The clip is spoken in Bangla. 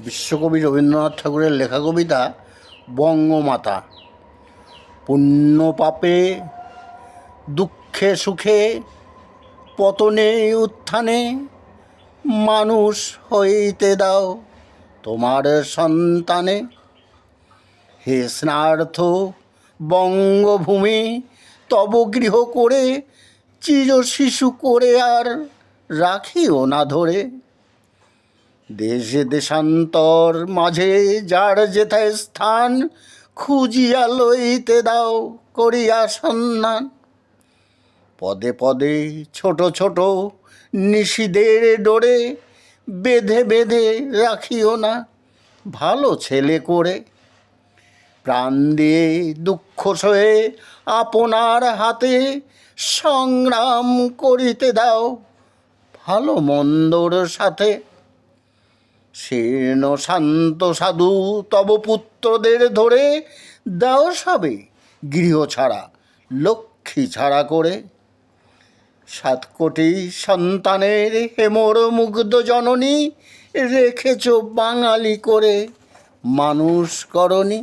বিশ্বকবি রবীন্দ্রনাথ ঠাকুরের লেখা কবিতা বঙ্গমাতা। পুণ্য পাপে দুঃখে সুখে পতনে উত্থানে মানুষ হইতে দাও তোমার সন্তানে। হে স্নার্থ বঙ্গভূমি, তব গৃহ করে চির শিশু করে আর রাখিও না ধরে। দেশে দেশান্তর মাঝে যার যেথায় স্থান, খুঁজিয়া লইতে দাও করিয়া সন্ধান। পদে পদে ছোট ছোট নিশিদের ডোরে বেঁধে বেঁধে রাখিও না ভালো ছেলে করে। প্রাণ দিয়ে দুঃখ সয়ে আপনার হাতে সংগ্রাম করিতে দাও ভালো মন্দর সাথে। শীর্ণ শান্ত সাধু তব পুত্রদের ধরে দাও সবে গৃহ ছাড়া লক্ষ্মী ছাড়া করে। 7 কোটি সন্তানের হেমর মুগ্ধ জননী রেখেছ বাঙালি করে মানুষ করনি।